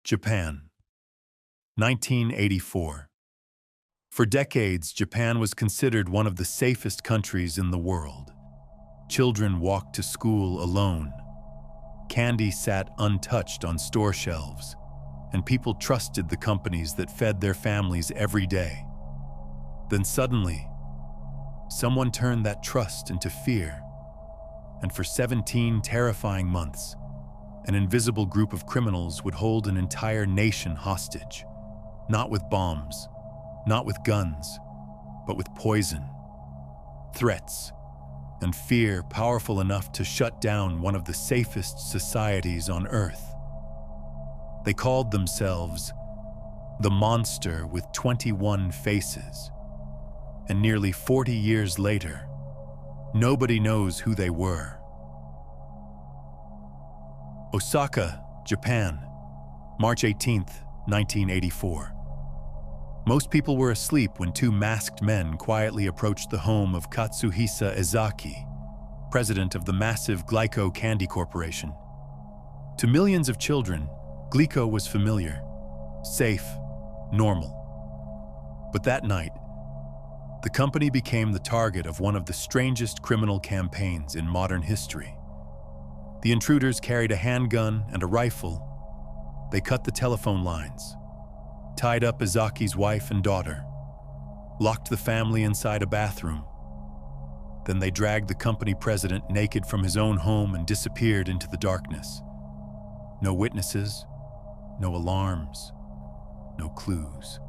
Japan, 1984. For decades, Japan was considered one of the safest countries in the world. Children walked to school alone. Candy sat untouched on store shelves, and people trusted the companies that fed their families every day. Then suddenly, someone turned that trust into fear, and for 17 terrifying months, an invisible group of criminals would hold an entire nation hostage, not with bombs, not with guns, but with poison, threats, and fear powerful enough to shut down one of the safest societies on Earth. They called themselves the Monster with 21 Faces, and nearly 40 years later, nobody knows who they were. Osaka, Japan, March 18th, 1984. Most people were asleep when two masked men quietly approached the home of Katsuhisa Ezaki, president of the massive Glico Candy Corporation. To millions of children, Glico was familiar, safe, normal. But that night, the company became the target of one of the strangest criminal campaigns in modern history. The intruders carried a handgun and a rifle. They cut the telephone lines, tied up Ezaki's wife and daughter, locked the family inside a bathroom. Then they dragged the company president naked from his own home and disappeared into the darkness. No witnesses, no alarms, no clues.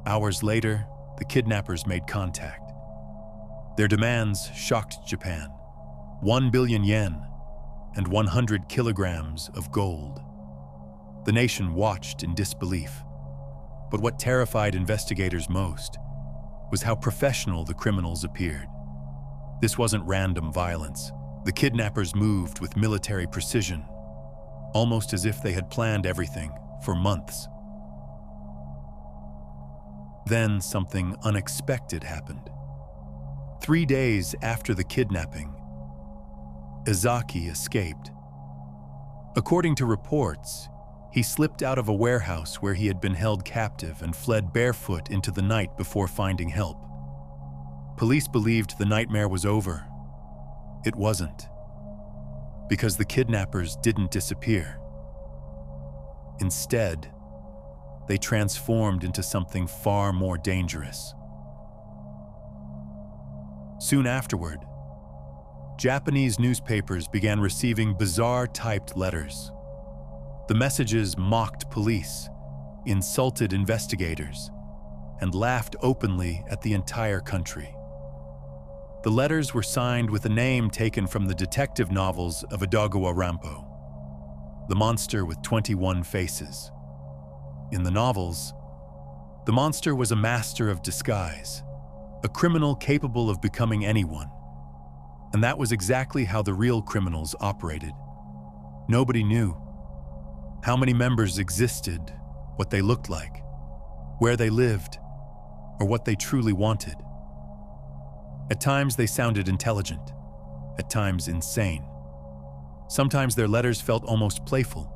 Hours later, the kidnappers made contact. Their demands shocked Japan. 1 billion yen and 100 kilograms of gold. The nation watched in disbelief. But what terrified investigators most was how professional the criminals appeared. This wasn't random violence. The kidnappers moved with military precision, almost as if they had planned everything for months. Then something unexpected happened. 3 days after the kidnapping, Ezaki escaped. According to reports, he slipped out of a warehouse where he had been held captive and fled barefoot into the night before finding help. Police believed the nightmare was over. It wasn't, because the kidnappers didn't disappear. Instead, they transformed into something far more dangerous. Soon afterward, Japanese newspapers began receiving bizarre typed letters. The messages mocked police, insulted investigators, and laughed openly at the entire country. The letters were signed with a name taken from the detective novels of Edogawa Rampo, the monster with 21 faces. In the novels, the monster was a master of disguise, a criminal capable of becoming anyone. And that was exactly how the real criminals operated. Nobody knew how many members existed, what they looked like, where they lived, or what they truly wanted. At times they sounded intelligent, at times insane. Sometimes their letters felt almost playful.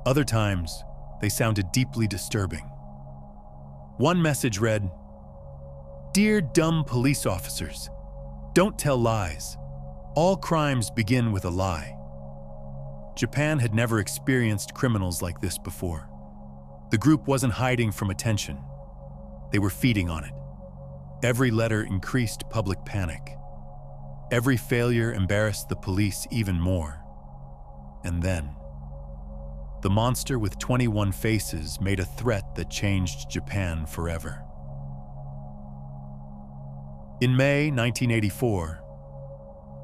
Other times, they sounded deeply disturbing. One message read, "Dear dumb police officers, don't tell lies. All crimes begin with a lie." Japan had never experienced criminals like this before. The group wasn't hiding from attention. They were feeding on it. Every letter increased public panic. Every failure embarrassed the police even more. And then, the monster with 21 faces made a threat that changed Japan forever. In May 1984,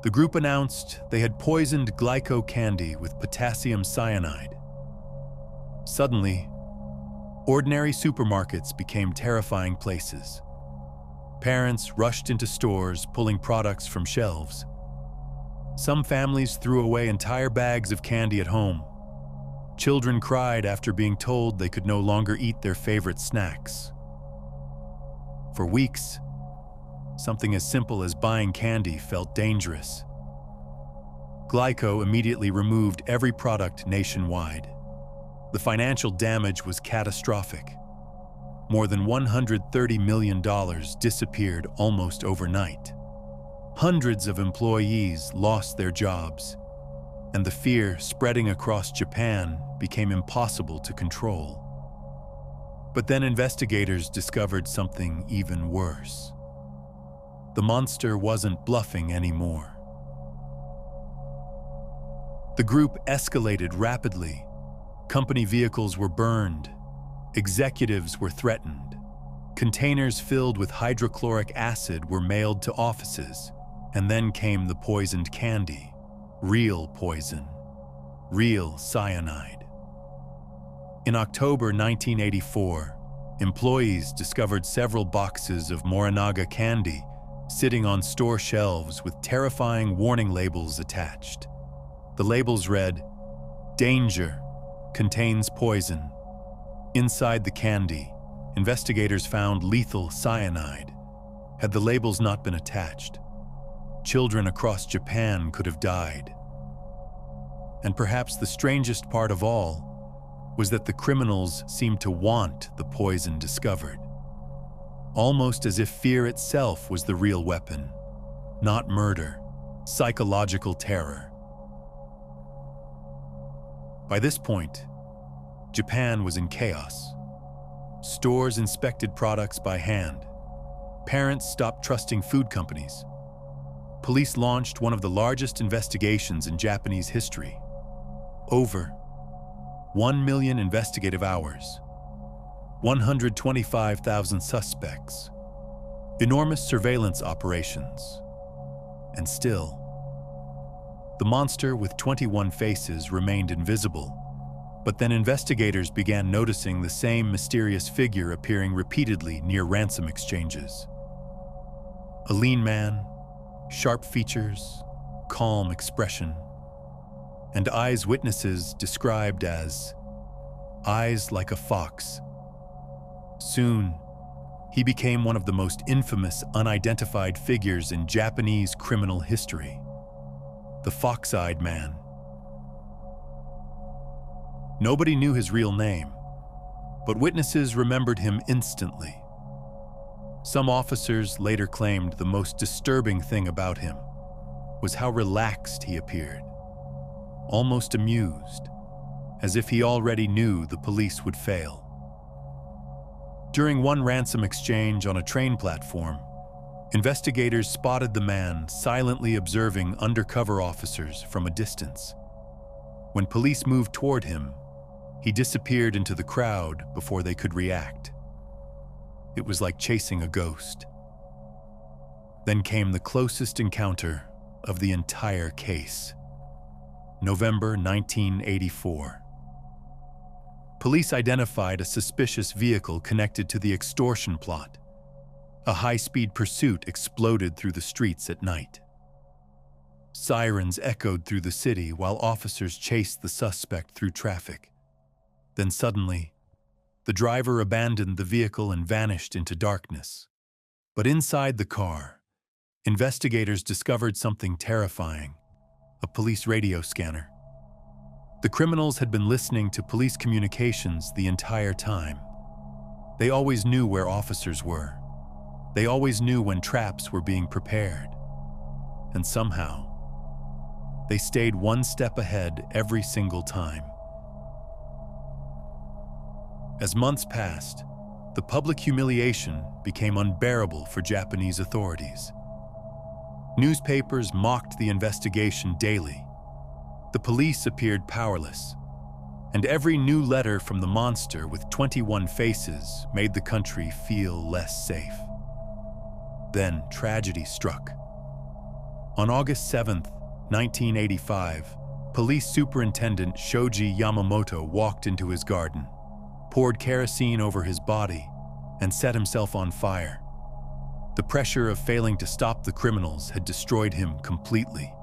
the group announced they had poisoned Glico candy with potassium cyanide. Suddenly, ordinary supermarkets became terrifying places. Parents rushed into stores, pulling products from shelves. Some families threw away entire bags of candy at home. Children cried after being told they could no longer eat their favorite snacks. For weeks, something as simple as buying candy felt dangerous. Glico immediately removed every product nationwide. The financial damage was catastrophic. More than $130 million disappeared almost overnight. Hundreds of employees lost their jobs, and the fear spreading across Japan became impossible to control. But then investigators discovered something even worse. The monster wasn't bluffing anymore. The group escalated rapidly. Company vehicles were burned. Executives were threatened. Containers filled with hydrochloric acid were mailed to offices. And then came the poisoned candy. Real poison. Real cyanide. In October 1984, employees discovered several boxes of Morinaga candy sitting on store shelves with terrifying warning labels attached. The labels read, "Danger, contains poison." Inside the candy, investigators found lethal cyanide. Had the labels not been attached, children across Japan could have died. And perhaps the strangest part of all was that the criminals seemed to want the poison discovered. Almost as if fear itself was the real weapon, not murder, psychological terror. By this point, Japan was in chaos. Stores inspected products by hand. Parents stopped trusting food companies. Police launched one of the largest investigations in Japanese history. Over 1 million investigative hours. 125,000 suspects. Enormous surveillance operations. And still, the monster with 21 faces remained invisible. But then investigators began noticing the same mysterious figure appearing repeatedly near ransom exchanges. A lean man, sharp features, calm expression, and eyes witnesses described as eyes like a fox. Soon, he became one of the most infamous unidentified figures in Japanese criminal history. The fox-eyed man. Nobody knew his real name, but witnesses remembered him instantly. Some officers later claimed the most disturbing thing about him was how relaxed he appeared, almost amused, as if he already knew the police would fail. During one ransom exchange on a train platform, investigators spotted the man silently observing undercover officers from a distance. When police moved toward him, he disappeared into the crowd before they could react. It was like chasing a ghost. Then came the closest encounter of the entire case. November 1984. Police identified a suspicious vehicle connected to the extortion plot. A high-speed pursuit exploded through the streets at night. Sirens echoed through the city while officers chased the suspect through traffic. Then suddenly, the driver abandoned the vehicle and vanished into darkness. But inside the car, investigators discovered something terrifying: a police radio scanner. The criminals had been listening to police communications the entire time. They always knew where officers were. They always knew when traps were being prepared. And somehow, they stayed one step ahead every single time. As months passed, the public humiliation became unbearable for Japanese authorities. Newspapers mocked the investigation daily. The police appeared powerless, and every new letter from the monster with 21 faces made the country feel less safe. Then tragedy struck. On August 7th, 1985, Police Superintendent Shoji Yamamoto walked into his garden, poured kerosene over his body, and set himself on fire. The pressure of failing to stop the criminals had destroyed him completely.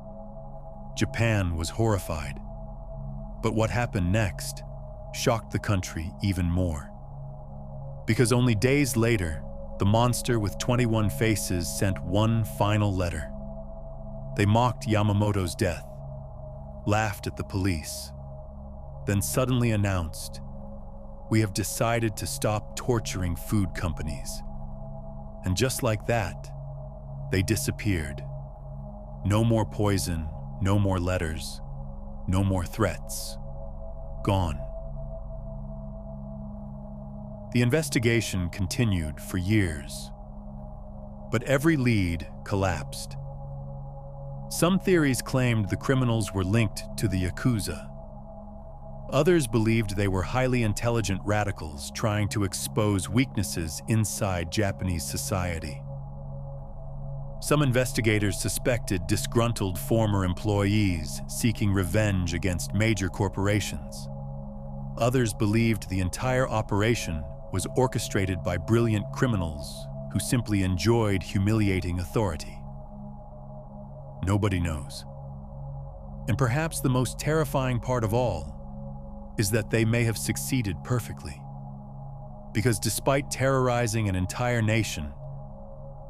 Japan was horrified. But what happened next shocked the country even more. Because only days later, the monster with 21 faces sent one final letter. They mocked Yamamoto's death, laughed at the police, then suddenly announced, "We have decided to stop torturing food companies." And just like that, they disappeared. No more poison, no more letters, no more threats. Gone. The investigation continued for years, but every lead collapsed. Some theories claimed the criminals were linked to the Yakuza. Others believed they were highly intelligent radicals trying to expose weaknesses inside Japanese society. Some investigators suspected disgruntled former employees seeking revenge against major corporations. Others believed the entire operation was orchestrated by brilliant criminals who simply enjoyed humiliating authority. Nobody knows. And perhaps the most terrifying part of all is that they may have succeeded perfectly. Because despite terrorizing an entire nation,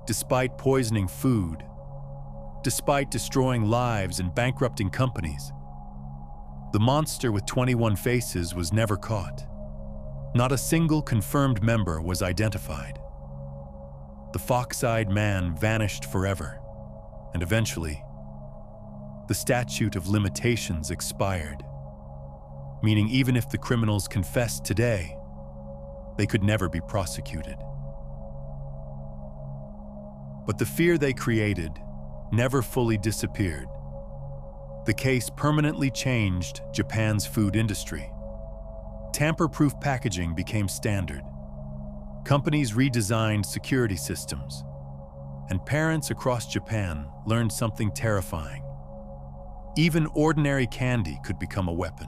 despite poisoning food, despite destroying lives and bankrupting companies, the monster with 21 faces was never caught. Not a single confirmed member was identified. The fox-eyed man vanished forever, and eventually, the statute of limitations expired, meaning even if the criminals confessed today, they could never be prosecuted. But the fear they created never fully disappeared. The case permanently changed Japan's food industry. Tamper-proof packaging became standard. Companies redesigned security systems, and parents across Japan learned something terrifying. Even ordinary candy could become a weapon.